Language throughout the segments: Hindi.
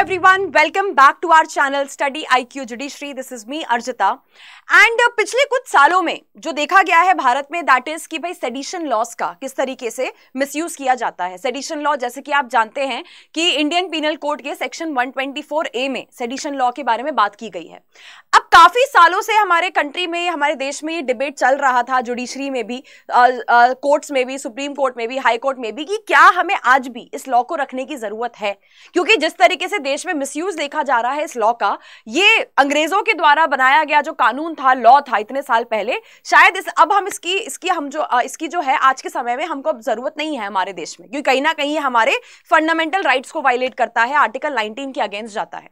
everyone, welcome back to our channel Study IQ Judiciary. This is me Arjita. And पिछले कुछ सालों में जो देखा गया है भारत में, दैट इज कि भाई सेडिशन लॉस का किस तरीके से मिसयूज किया जाता है। सेडिशन लॉ, जैसे कि आप जानते हैं कि इंडियन पीनल कोड के सेक्शन 124A में सेडिशन लॉ के बारे में बात की गई है। अब काफी सालों से हमारे कंट्री में, हमारे देश में ये डिबेट चल रहा था, जुडिशरी में भी, कोर्ट्स में भी, सुप्रीम कोर्ट में भी, हाई कोर्ट में भी, कि क्या हमें आज भी इस लॉ को रखने की जरूरत है, क्योंकि जिस तरीके से देश में मिसयूज देखा जा रहा है इस लॉ का, ये अंग्रेजों के द्वारा बनाया गया जो कानून था, लॉ था इतने साल पहले, शायद अब हम इसकी जो है आज के समय में हमको अब जरूरत नहीं है हमारे देश में, क्योंकि कहीं ना कहीं हमारे फंडामेंटल राइट्स को वायलेट करता है, आर्टिकल 19 के अगेंस्ट जाता है।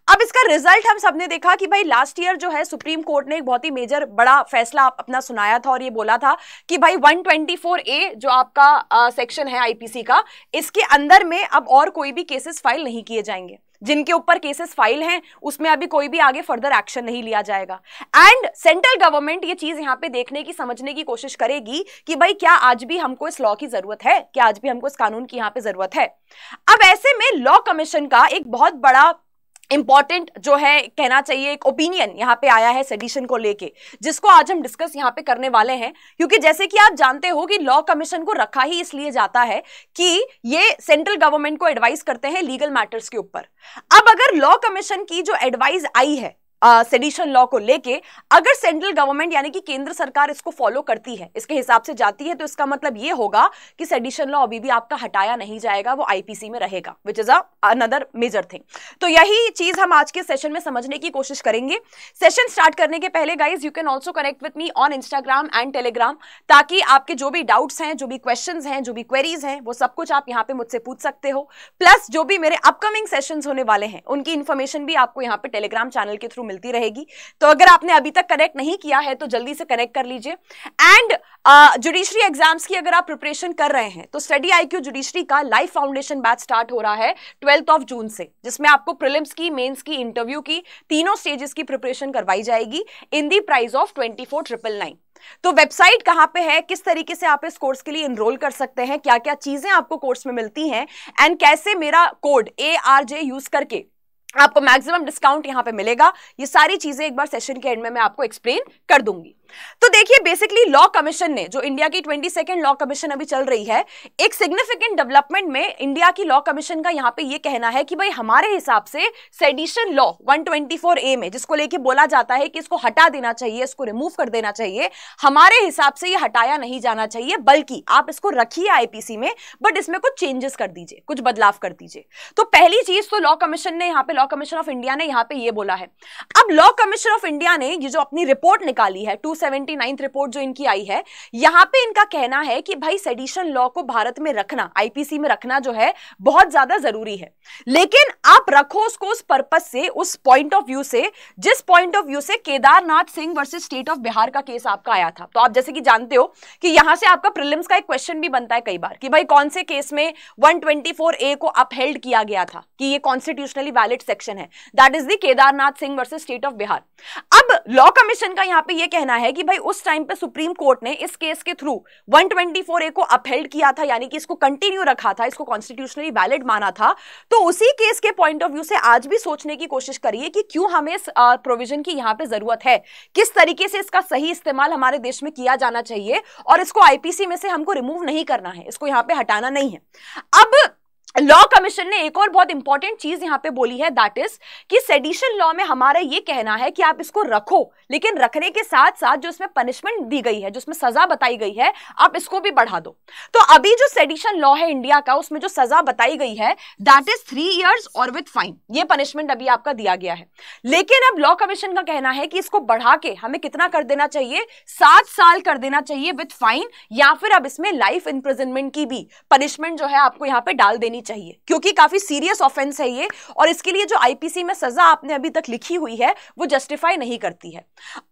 अब इसका रिजल्ट हम सबने देखा कि भाई लास्ट ईयर जो है सुप्रीम कोर्ट ने एक बहुत ही मेजर बड़ा फैसला अपना सुनाया था और ये बोला था कि भाई 124A जो आपका सेक्शन है आईपीसी का, इसके अंदर में अब और कोई भी केसेस फाइल नहीं किए जाएंगे। जिनके ऊपर केसेस फाइल हैं उसमें अभी कोई भी आगे फर्दर एक्शन नहीं लिया जाएगा। एंड सेंट्रल गवर्नमेंट ये चीज यहां पे देखने की, समझने की कोशिश करेगी कि भाई क्या आज भी हमको इस लॉ की जरूरत है, क्या आज भी हमको इस कानून की यहां पे जरूरत है। अब ऐसे में लॉ कमीशन का एक बहुत बड़ा इंपॉर्टेंट जो है, कहना चाहिए, एक ओपिनियन यहाँ पे आया है सेडिशन को लेके, जिसको आज हम डिस्कस यहाँ पे करने वाले हैं। क्योंकि जैसे कि आप जानते हो कि लॉ कमीशन को रखा ही इसलिए जाता है कि ये सेंट्रल गवर्नमेंट को एडवाइस करते हैं लीगल मैटर्स के ऊपर। अब अगर लॉ कमीशन की जो एडवाइस आई है सेडिशन लॉ को लेके, अगर सेंट्रल गवर्नमेंट यानी कि केंद्र सरकार इसको फॉलो करती है, इसके हिसाब से जाती है, तो इसका मतलब ये होगा कि सेडिशन लॉ अभी भी आपका हटाया नहीं जाएगा, वो आईपीसी में रहेगा, which is another major thing. तो यही चीज हम आज के सेशन में समझने की कोशिश करेंगे। सेशन स्टार्ट करने के पहले guys, you can also connect with me on Instagram and Telegram, ताकि आपके जो भी डाउट्स हैं, जो भी क्वेश्चंस हैं, जो भी क्वेरीज हैं, वो सब कुछ आप यहाँ पे मुझसे पूछ सकते हो। प्लस जो भी मेरे अपकमिंग सेशंस होने वाले हैं उनकी इंफॉर्मेशन भी आपको यहाँ पे टेलीग्राम चैनल के थ्रू मिलती रहेगी। तो अगर आपने अभी तक कनेक्ट नहीं किया है तो जल्दी से कनेक्ट कर लीजिए। एंड जुडिशरी एग्जाम्स की अगर आप प्रिपरेशन कर रहे हैं तो स्टडी आईक्यू जुडिशरी का लाइव फाउंडेशन बैच स्टार्ट हो रहा है 12 जून से, जिसमें आपको प्रीलिम्स की, मेंस की, इंटरव्यू की, तीनों स्टेजेस की प्रिपरेशन करवाई जाएगी इन दी प्राइस ऑफ 24,999। तो वेबसाइट कहां पे है, किस तरीके से आप इस कोर्स के लिए एनरोल कर सकते हैं, क्या क्या चीजें आपको कोर्स में मिलती हैं, एंड कैसे मेरा कोड ARJ यूज करके आपको मैक्सिमम डिस्काउंट यहां पे मिलेगा, ये सारी चीजें एक बार सेशन के एंड में मैं आपको एक्सप्लेन कर दूंगी। तो देखिए, बेसिकली लॉ कमीशन ने, जो इंडिया की 22nd लॉ कमीशन अभी चल रही है, एक सिग्निफिकेंट डेवलपमेंट में इंडिया की लॉ कमीशन का यहां पे ये कहना है कि भाई हमारे हिसाब से सेडिशन लॉ 124A में, जिसको लेके बोला जाता है कि इसको हटा देना चाहिए, इसको रिमूव कर देना चाहिए, हमारे हिसाब से ये हटाया नहीं जाना चाहिए, बल्कि आप इसको रखिए आईपीसी में, बट इसमें कुछ चेंजेस कर दीजिए, कुछ बदलाव कर दीजिए। तो पहली चीज तो लॉ कमीशन ने यहाँ पे, लॉ कमीशन ऑफ इंडिया ने यहाँ पे ये बोला है। अब लॉ कमीशन ऑफ इंडिया ने ये जो अपनी रिपोर्ट निकाली है, 279th रिपोर्ट जो इनकी आई है, यहां पे इनका कहना है कि भाई सेडिशन लॉ को भारत में रखना, आईपीसी में रखना जो है बहुत ज्यादा जरूरी है। लेकिन आप रखो उसको उस पर्पस से, उस पॉइंट ऑफ व्यू से, जिस पॉइंट ऑफ व्यू से Kedarnath Singh versus state of Bihar का केस आपका आया था। तो आप जैसे कि जानते हो कि यहां से आपका प्रीलिम्स का एक क्वेश्चन भी बनता है कई बार कि भाई कौन से केस में 124A को अपहेल्ड किया गया था कि ये कॉन्स्टिट्यूशनली वैलिड सेक्शन है, that is the Kedarnath Singh versus state of Bihar. अब लॉ कमीशन का यहां पे ये कहना है कि भाई उस टाइम पे सुप्रीम कोर्ट ने इस केस के थ्रू 124A को अपहेल्ड किया था, यानी कि इसको कंटिन्यू रखा था, इसको कॉन्स्टिट्यूशनली वैलिड माना था। तो उसी केस के पॉइंट ऑफ व्यू से आज भी सोचने की कोशिश करिए कि क्यों हमें इस प्रोविजन की यहां पे जरूरत है, किस तरीके से इसका सही इस्तेमाल हमारे देश में किया जाना चाहिए, और इसको आईपीसी में से हमको रिमूव नहीं करना है, इसको यहां पे हटाना नहीं है। अब लॉ कमीशन ने एक और बहुत इंपॉर्टेंट चीज यहां पे बोली है, दैट इज कि सेडिशन लॉ में हमारा ये कहना है कि आप इसको रखो, लेकिन रखने के साथ साथ जो इसमें पनिशमेंट दी गई है, जो इसमें सजा बताई गई है, आप इसको भी बढ़ा दो। तो अभी जो सेडिशन लॉ है इंडिया का, उसमें जो सजा बताई गई है दैट इज 3 years और विद फाइन, ये पनिशमेंट अभी आपका दिया गया है। लेकिन अब लॉ कमीशन का कहना है कि इसको बढ़ा के हमें कितना कर देना चाहिए, 7 साल कर देना चाहिए विद फाइन, या फिर अब इसमें लाइफ इंप्रिजनमेंट की भी पनिशमेंट जो है आपको यहां पे डाल देनी चाहिए, क्योंकि काफी सीरियस ऑफेंस है ये, और इसके लिए जो आईपीसी में सजा आपने अभी तक लिखी हुई है वो जस्टिफाई नहीं करती है।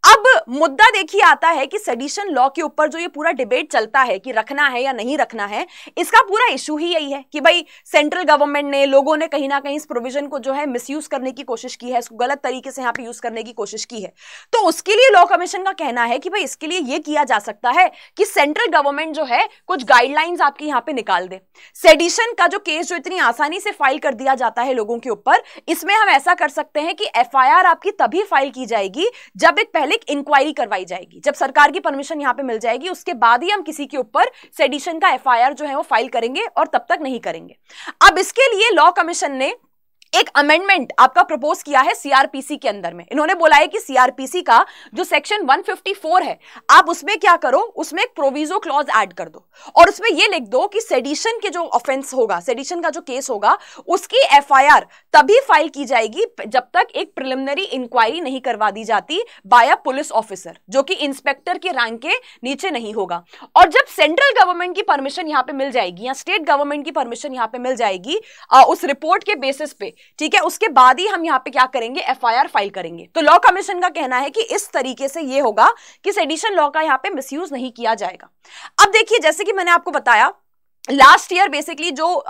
अब मुद्दा देखिए आता है कि सेडिशन लॉ के ऊपर जो ये पूरा डिबेट चलता है कि रखना है या नहीं रखना है, इसका पूरा इशू ही यही है कि भाई सेंट्रल गवर्नमेंट ने, लोगों ने कहीं ना कहीं इस प्रोविजन को जो है मिसयूज करने की कोशिश की है, इसको गलत तरीके से यहाँ पे यूज करने की कोशिश की है। तो उसके लिए लॉ कमीशन का कहना है कि भाई इसके लिए ये किया जा सकता है कि सेंट्रल गवर्नमेंट जो है कुछ गाइडलाइंस आपकी यहाँ पे निकाल दे। सेडिशन का जो केस जो इतनी आसानी से फाइल कर दिया जाता है लोगों के ऊपर, इसमें हम ऐसा कर सकते हैं कि एफआईआर आपकी तभी फाइल की जाएगी जब एक पहले इंक्वायरी करवाई जाएगी, जब सरकार की परमिशन यहां पे मिल जाएगी, उसके बाद ही हम किसी के ऊपर सेडिशन का एफआईआर जो है वो फाइल करेंगे, और तब तक नहीं करेंगे। अब इसके लिए लॉ कमीशन ने एक अमेंडमेंट आपका प्रपोज किया है सीआरपीसी के अंदर में। इन्होंने बोला है कि सीआरपीसी का जो सेक्शन 154 है, आप उसमें क्या करो, उसमें एक प्रोविजो क्लॉज ऐड कर दो और उसमें यह लिख दो कि सेडिशन के जो ऑफेंस होगा, सेडिशन का जो केस होगा, उसकी एफआईआर तभी फाइल की जाएगी जब तक एक प्रिलिमिनरी इंक्वायरी नहीं करवा दी जाती बाय अ पुलिस ऑफिसर, जो कि इंस्पेक्टर के रैंक के नीचे नहीं होगा। और जब सेंट्रल गवर्नमेंट की परमिशन यहां पे मिल जाएगी या स्टेट गवर्नमेंट की परमिशन यहां पे मिल जाएगी उस रिपोर्ट के बेसिस पे, ठीक है, उसके बाद ही हम यहां पे क्या करेंगे, एफआईआर फाइल करेंगे। तो लॉ कमीशन का कहना है कि इस तरीके से ये होगा कि सेडिशन लॉ का यहां पे मिसयूज नहीं किया जाएगा। अब देखिए, जैसे कि मैंने आपको बताया, लास्ट ईयर बेसिकली जो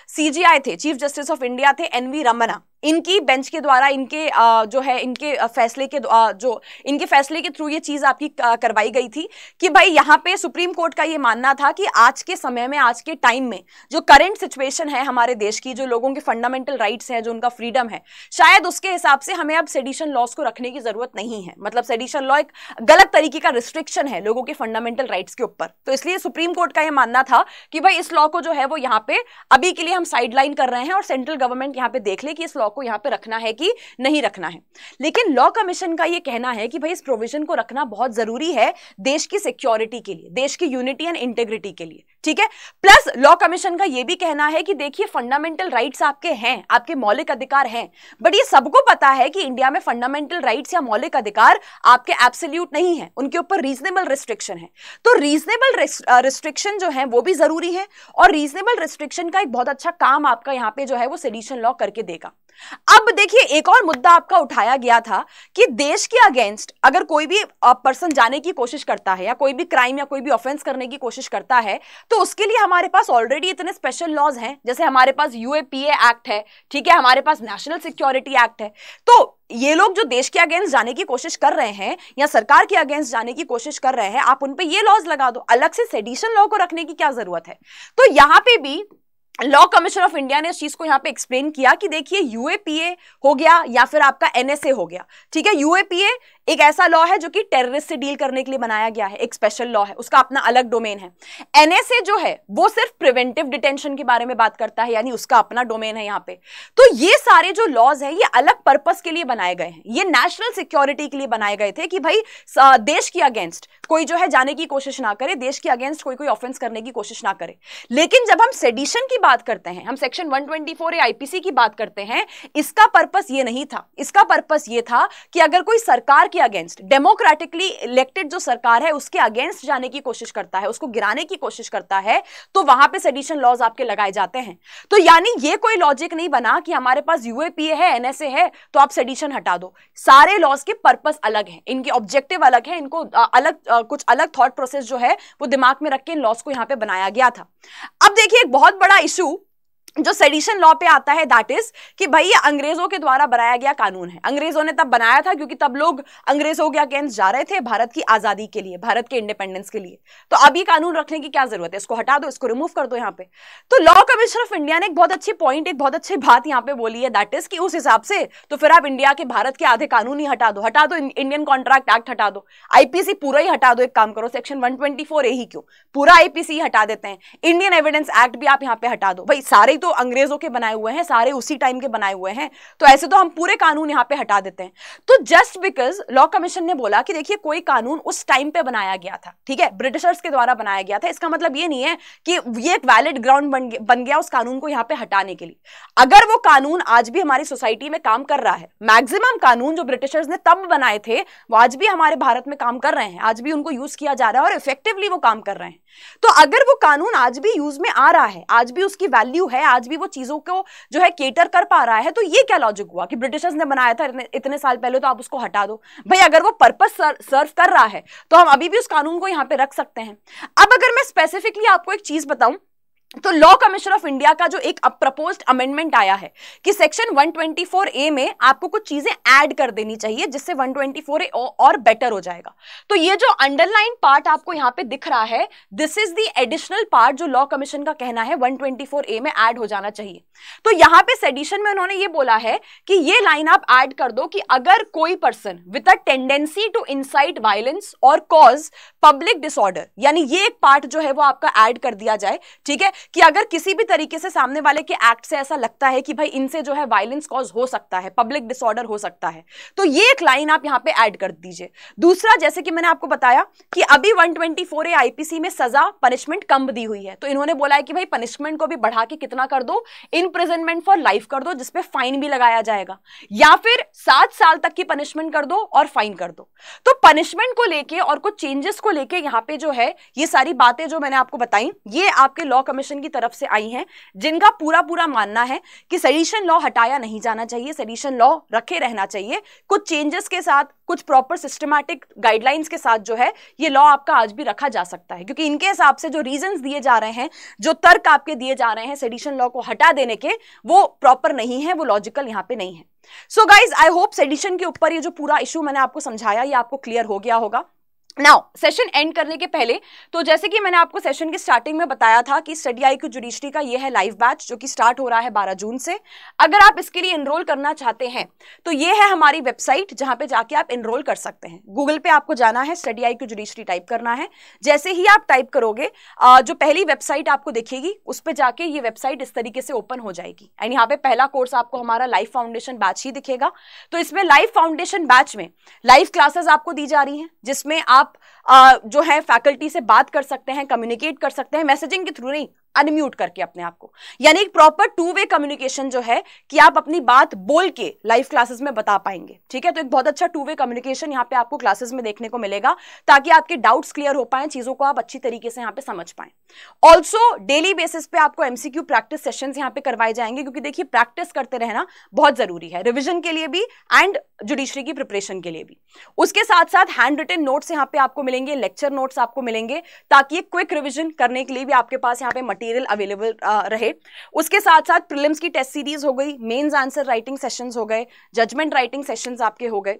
सीजीआई थे, चीफ जस्टिस ऑफ इंडिया थे एनवी रमन्ना, इनकी बेंच के द्वारा इनके जो है इनके फैसले के जो इनके फैसले के थ्रू ये चीज आपकी करवाई गई थी कि भाई यहाँ पे सुप्रीम कोर्ट का ये मानना था कि आज के समय में, आज के टाइम में जो करंट सिचुएशन है हमारे देश की, जो लोगों के फंडामेंटल राइट्स हैं, जो उनका फ्रीडम है, शायद उसके हिसाब से हमें अब सेडिशन लॉज को रखने की जरूरत नहीं है। मतलब सेडिशन लॉ एक गलत तरीके का रिस्ट्रिक्शन है लोगों के फंडामेंटल राइट्स के ऊपर। तो इसलिए सुप्रीम कोर्ट का यह मानना था कि भाई इस लॉ को जो है वो यहाँ पे अभी के लिए हम साइडलाइन कर रहे हैं और सेंट्रल गवर्नमेंट यहाँ पे देख ले कि इस लॉ को यहां पे रखना है कि नहीं रखना है। लेकिन लॉ कमीशन का यह कहना है कि भाई इस प्रोविजन को रखना बहुत जरूरी है देश की सिक्योरिटी के लिए, देश की यूनिटी एंड इंटीग्रिटी के लिए, ठीक है। प्लस लॉ कमीशन का यह भी कहना है कि देखिए, फंडामेंटल राइट्स आपके हैं, आपके मौलिक अधिकार हैं, बट ये सबको पता है कि इंडिया में फंडामेंटल राइट्स या मौलिक अधिकार आपके एब्सोल्यूट नहीं है, उनके ऊपर रीजनेबल रिस्ट्रिक्शन है। तो रीजनेबल रिस्ट्रिक्शन जो है वो भी जरूरी है, और रीजनेबल रिस्ट्रिक्शन का एक बहुत अच्छा काम आपका यहां पे जो है वो सेडिशन लॉ करके देगा। अब देखिए, एक और मुद्दा आपका उठाया गया था कि देश के अगेंस्ट अगर कोई भी पर्सन जाने की कोशिश करता है या कोई भी क्राइम या कोई भी ऑफेंस करने की कोशिश करता है, तो उसके लिए हमारे पास ऑलरेडी इतने स्पेशल लॉज हैं। जैसे हमारे पास यूएपीए एक्ट है, ठीक है, हमारे पास नेशनल सिक्योरिटी एक्ट है। तो ये लोग जो देश के अगेंस्ट जाने की कोशिश कर रहे हैं या सरकार के अगेंस्ट जाने की कोशिश कर रहे हैं, आप उन पे ये लॉज लगा दो, अलग से सेडिशन लॉ को रखने की क्या जरूरत है। तो यहां पे भी लॉ कमीशन ऑफ इंडिया ने इस चीज को यहां पे एक्सप्लेन किया कि देखिए, यूएपीए हो गया या फिर आपका एनएसए हो गया, ठीक है। यूएपीए एक ऐसा लॉ है जो कि टेररिस्ट से डील करने के लिए बनाया गया है, एक स्पेशल लॉ है, उसका अपना अलग डोमेन है। एनएसए जो है वो सिर्फ प्रिवेंटिव डिटेंशन के बारे में बात करता है, यानी उसका अपना डोमेन है यहाँ पे। तो ये सारे जो लॉज हैं ये अलग पर्पस के लिए बनाए गए हैं, ये नेशनल सिक्योरिटी के लिए बनाए गए थे कि भाई देश के अगेंस्ट कोई जो है जाने की कोशिश ना करे, देश के अगेंस्ट कोई ऑफेंस करने की कोशिश ना करे। लेकिन जब हम सेडिशन की बात करते हैं, हम सेक्शन 124 आईपीसी की बात करते हैं, इसका पर्पस ये नहीं था। इसका पर्पस ये था कि अगर कोई सरकार के अगेंस्ट, डेमोक्रेटिकली इलेक्टेड जो सरकार है उसके अगेंस्ट जाने की कोशिश करता है, उसको गिराने की कोशिश करता है, तो वहां पे सेडिशन लॉज आपके लगाए जाते हैं। तो यानी ये कोई लॉजिक नहीं बना कि हमारे पास यूएपीए है, एनएसए है, तो आप सेडिशन हटा दो। सारे लॉज के पर्पस अलग है, इनके ऑब्जेक्टिव अलग है, इनको कुछ अलग थॉट प्रोसेस जो है वो दिमाग में रख के इन लॉज को यहां पे बनाया गया था। अब देखिए, एक बहुत बड़ा इशू जो सेडिशन लॉ पे आता है, दैट इज कि भाई ये अंग्रेजों के द्वारा बनाया गया कानून है। अंग्रेजों ने तब बनाया था क्योंकि तब लोग अंग्रेजों के अगेंस्ट जा रहे थे भारत की आजादी के लिए, भारत के इंडिपेंडेंस के लिए। तो अब ये कानून रखने की क्या जरूरत है, इसको हटा दो, इसको रिमूव कर दो यहाँ पे। तो लॉ कमीशन ऑफ इंडिया ने एक बहुत अच्छी पॉइंट, एक बहुत अच्छी बात यहाँ पे बोली है, दैट इज कि उस हिसाब से तो फिर आप इंडिया के, भारत के आधे कानून ही हटा दो, इंडियन कॉन्ट्रैक्ट एक्ट हटा दो, आईपीसी पूरा ही हटा दो। एक काम करो, सेक्शन 124 ही क्यों, पूरा आईपीसी हटा देते हैं, इंडियन एविडेंस एक्ट भी आप यहाँ पे हटा दो। भाई सारे तो अंग्रेजों के बनाए हुए हैं, सारे उसी टाइम के बनाए हुए हैं, तो ऐसे तो हम पूरे कानून यहां पे हटा देते हैं। तो जस्ट बिकॉज लॉ कमीशन ने बोला कि देखिए, कोई कानून उस टाइम पे बनाया गया था, ठीक है, ब्रिटिशर्स के द्वारा बनाया गया था, इसका मतलब ये नहीं है कि ये एक वैलिड ग्राउंड बन गया उस कानून को यहां पे हटाने के लिए। अगर वो कानून आज भी हमारी सोसाइटी में काम कर रहा है, मैक्सिमम कानून जो ब्रिटिशर्स ने तब बनाए थे वो आज भी हमारे भारत में काम कर रहे हैं, आज भी उनको यूज किया जा रहा है और इफेक्टिवली वो काम कर रहे हैं। तो अगर वो कानून आज भी यूज में आ रहा है, आज भी उसकी वैल्यू है, आज भी वो चीजों को जो है केटर कर पा रहा है, तो ये क्या लॉजिक हुआ कि ब्रिटिशर्स ने बनाया था इतने साल पहले, तो आप उसको हटा दो। भाई अगर वो पर्पस सर्व कर रहा है तो हम अभी भी उस कानून को यहां पे रख सकते हैं। अब अगर मैं स्पेसिफिकली आपको एक चीज बताऊं, तो लॉ कमीशन ऑफ इंडिया का जो एक प्रपोज्ड अमेंडमेंट आया है कि सेक्शन 124A में आपको कुछ चीजें ऐड कर देनी चाहिए जिससे 124A और बेटर हो जाएगा। तो ये जो अंडरलाइन पार्ट आपको यहां पे दिख रहा है, this is the additional part जो लॉ कमीशन का कहना है 124A में ऐड हो जाना चाहिए। तो यहां पे सेडिशन में उन्होंने ये बोला है कि ये लाइन आप ऐड कर दो कि अगर कोई person with a tendency to incite violence और कॉज पब्लिक डिसऑर्डर, यानी ये एक पार्ट जो है वो आपका ऐड कर दिया जाए, ठीक है, कि अगर किसी भी तरीके से सामने वाले के एक्ट से ऐसा लगता है कि भाई इनसे जो है वायलेंस कॉज हो सकता है, पब्लिक डिसऑर्डर हो सकता है, तो ये एक लाइन आप यहां पे ऐड कर दीजिए। दूसरा, जैसे कि मैंने आपको बताया कि अभी 124A आईपीसी में सजा पनिशमेंट कम दी हुई है, तो इन्होंने बोला है कि भाई पनिशमेंट को भी बढ़ा के कितना कर दो, इम्प्रिजनमेंट फॉर लाइफ कर दो, जिसपे फाइन भी लगाया जाएगा, या फिर 7 साल तक की पनिशमेंट कर दो और फाइन कर दो। तो पनिशमेंट को लेके और कुछ चेंजेस को लेके यहां पे जो है ये सारी बातें जो मैंने आपको बताई, ये आपके लॉ कमीशन की तरफ से आई हैं, जिनका पूरा मानना है कि सेडिशन लॉ हटाया नहीं जाना चाहिए, सेडिशन लॉ रखे रहना चाहिए, कुछ चेंजेस के साथ, कुछ प्रॉपर सिस्टमैटिक गाइडलाइंस के साथ जो है ये लॉ आपका आज भी रखा जा सकता है, क्योंकि इनके हिसाब से जो रीजंस दिए जा रहे हैं, जो तर्क आपके दिए जा रहे हैं सेडिशन लॉ को हटा देने के, वो प्रॉपर नहीं है, वो लॉजिकल यहां पे नहीं है। So guys, I hope sedition के ऊपर ये जो पूरा इशू मैंने आपको समझाया ये आपको क्लियर हो गया होगा। नाउ सेशन एंड करने के पहले, तो जैसे कि मैंने आपको सेशन के स्टार्टिंग में बताया था कि स्टडी IQ जुडिशरी का ये है लाइव बैच जो कि स्टार्ट हो रहा है 12 जून से। अगर आप इसके लिए एनरोल करना चाहते हैं तो ये है हमारी वेबसाइट जहां पे जाके आप एनरोल कर सकते हैं। गूगल पे आपको जाना है, स्टडी IQ जुडिशरी टाइप करना है। जैसे ही आप टाइप करोगे जो पहली वेबसाइट आपको दिखेगी उस पर जाके ये वेबसाइट इस तरीके से ओपन हो जाएगी एंड यहाँ पे पहला कोर्स आपको हमारा लाइव फाउंडेशन बैच ही दिखेगा। तो इसमें लाइव फाउंडेशन बैच में लाइव क्लासेस आपको दी जा रही हैं, जिसमें आप जो है फैकल्टी से बात कर सकते हैं, कम्युनिकेट कर सकते हैं, मैसेजिंग के थ्रू नहीं, अनम्यूट करके अपने आप को, यानी एक प्रॉपर 2 वे कम्युनिकेशन जो है कि आप अपनी बात बोल के लाइव क्लासेस में बता पाएंगे, ठीक है। तो एक बहुत अच्छा 2 वे कम्युनिकेशन यहाँ पे आपको क्लासेस में देखने को मिलेगा, ताकि आपके डाउट्स क्लियर हो पाए, चीजों को आप अच्छी तरीके से यहाँ पे समझ पाएं। ऑल्सो डेली बेसिस पे आपको MCQ प्रैक्टिस सेशंस यहाँ पे करवाए जाएंगे, क्योंकि देखिए प्रैक्टिस करते रहना बहुत जरूरी है, रिविजन के लिए भी एंड जुडिशरी की प्रिपरेशन के लिए भी। उसके साथ साथ हैंड रिटन नोट्स यहाँ पे आपको मिलेंगे, लेक्चर नोट्स आपको मिलेंगे, ताकि क्विक रिविजन करने के लिए भी आपके पास यहाँ पे मटेरियल अवेलेबल रहे। उसके साथ साथ प्रीलिम्स की टेस्ट सीरीज हो गई, मेंस आंसर राइटिंग सेशंस हो गए, जजमेंट राइटिंग सेशंस आपके हो गए।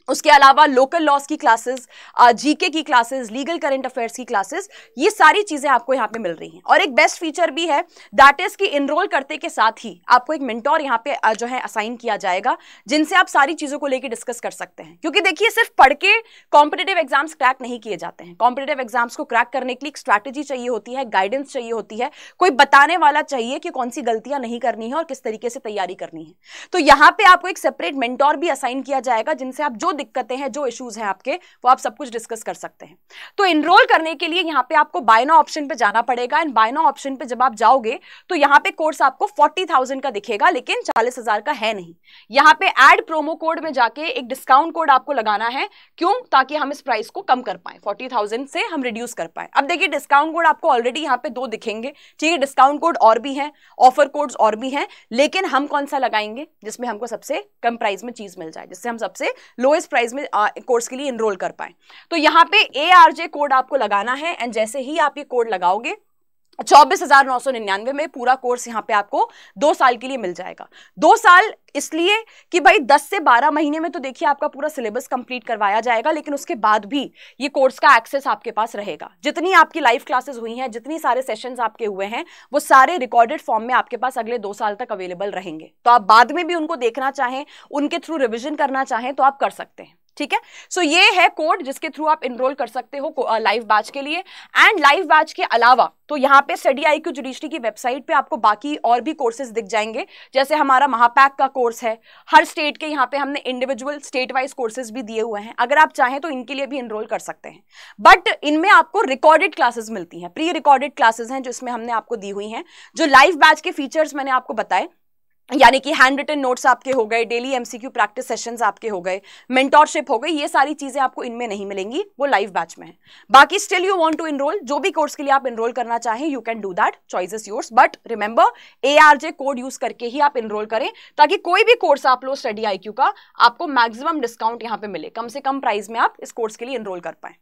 उसके अलावा लोकल लॉस की क्लासेस, जीके की क्लासेस, लीगल करंट अफेयर्स की क्लासेस, ये सारी चीजें आपको यहाँ पे मिल रही हैं। और एक बेस्ट फीचर भी है, दैट इज कि इनरोल करते के साथ ही आपको एक मेंटोर यहाँ पे जो है असाइन किया जाएगा, जिनसे आप सारी चीजों को लेकर डिस्कस कर सकते हैं। क्योंकि देखिए सिर्फ पढ़ के कॉम्पिटेटिव एग्जाम्स क्रैक नहीं किए जाते हैं। कॉम्पिटेटिव एग्जाम्स को क्रैक करने के लिए एक स्ट्रैटेजी चाहिए होती है, गाइडेंस चाहिए होती है, कोई बताने वाला चाहिए कि कौन सी गलतियां नहीं करनी है और किस तरीके से तैयारी करनी है। तो यहाँ पे आपको एक सेपरेट मेंटोर भी असाइन किया जाएगा, जिनसे आप जो दिक्कतें हैं, जो इश्यूज हैं आपके, वो आप सब कुछ डिस्कस कर सकते हैं। तो एनरोल करने के लिए यहाँ पे आपको बाय नाउ ऑप्शन पे जाना पड़ेगा एंड बाय नाउ ऑप्शन पे जब आप जाओगे तो यहाँ पे कोर्स आपको 40,000 का दिखेगा, लेकिन 40,000 का है नहीं। यहाँ पे ऐड प्रोमो कोड में जाके एक डिस्काउंट कोड आपको लगाना है। क्यों? ताकि हम इस प्राइस को कम कर पाए, 40,000 से हम रिड्यूस कर पाए। अब देखिए डिस्काउंट कोड आपको ऑलरेडी यहाँ पे 2 दिखेंगे, ठीक है। डिस्काउंट कोड और भी है, ऑफर कोड्स और भी हैं, लेकिन हम कौन सा लगाएंगे जिसमें हमको सबसे कम प्राइस में चीज मिल जाए, जिससे हम सबसे लोएस्ट प्राइस में कोर्स के लिए एनरोल कर पाए। तो यहाँ पे ARJ कोड आपको लगाना है एंड जैसे ही आप ये कोड लगाओगे 24,999 में पूरा कोर्स यहाँ पे आपको 2 साल के लिए मिल जाएगा। 2 साल इसलिए कि भाई 10 से 12 महीने में तो देखिए आपका पूरा सिलेबस कंप्लीट करवाया जाएगा, लेकिन उसके बाद भी ये कोर्स का एक्सेस आपके पास रहेगा। जितनी आपकी लाइव क्लासेस हुई हैं, जितनी सारे सेशंस आपके हुए हैं, वो सारे रिकॉर्डेड फॉर्म में आपके पास अगले 2 साल तक अवेलेबल रहेंगे। तो आप बाद में भी उनको देखना चाहें, उनके थ्रू रिविजन करना चाहें तो आप कर सकते हैं, ठीक है। सो ये है कोड जिसके थ्रू आप एनरोल कर सकते हो लाइव बैच के लिए। एंड लाइव बैच के अलावा तो यहाँ पे स्टडी IQ जुडिशरी की वेबसाइट पे आपको बाकी और भी कोर्सेज दिख जाएंगे, जैसे हमारा महापैक का कोर्स है। हर स्टेट के यहाँ पे हमने इंडिविजुअल स्टेट वाइज कोर्सेज भी दिए हुए हैं, अगर आप चाहें तो इनके लिए भी एनरोल कर सकते हैं। बट इनमें आपको रिकॉर्डेड क्लासेस मिलती हैं, प्री रिकॉर्डेड क्लासेस हैं जो इसमें हमने आपको दी हुई हैं। जो लाइव बैच के फीचर्स मैंने आपको बताए यानी कि हैंड रिटन नोट्स आपके हो गए, डेली एमसीक्यू प्रैक्टिस सेशंस आपके हो गए, मेंटोरशिप हो गई, ये सारी चीजें आपको इनमें नहीं मिलेंगी, वो लाइव बैच में है। बाकी still you want to enroll, जो भी कोर्स के लिए आप एनरोल करना चाहें you can do that, choice is yours, but remember ARJ code use करके ही आप एनरोल करें, ताकि कोई भी कोर्स आप लो स्टडी IQ का, आपको मैक्सिमम डिस्काउंट यहां पे मिले, कम से कम प्राइस में आप इस कोर्स के लिए एनरोल कर पाए।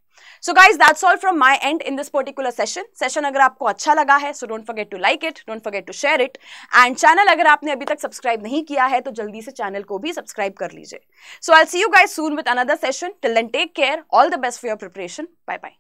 So guys, that's all from my end in this particular session अगर आपको अच्छा लगा है so don't forget to like it, don't forget to share it, and channel अगर आपने अभी तक सब्सक्राइब नहीं किया है तो जल्दी से चैनल को भी सब्सक्राइब कर लीजिए। So I'll see you guys soon with another session. Till then, take care. All the best for your preparation. Bye bye.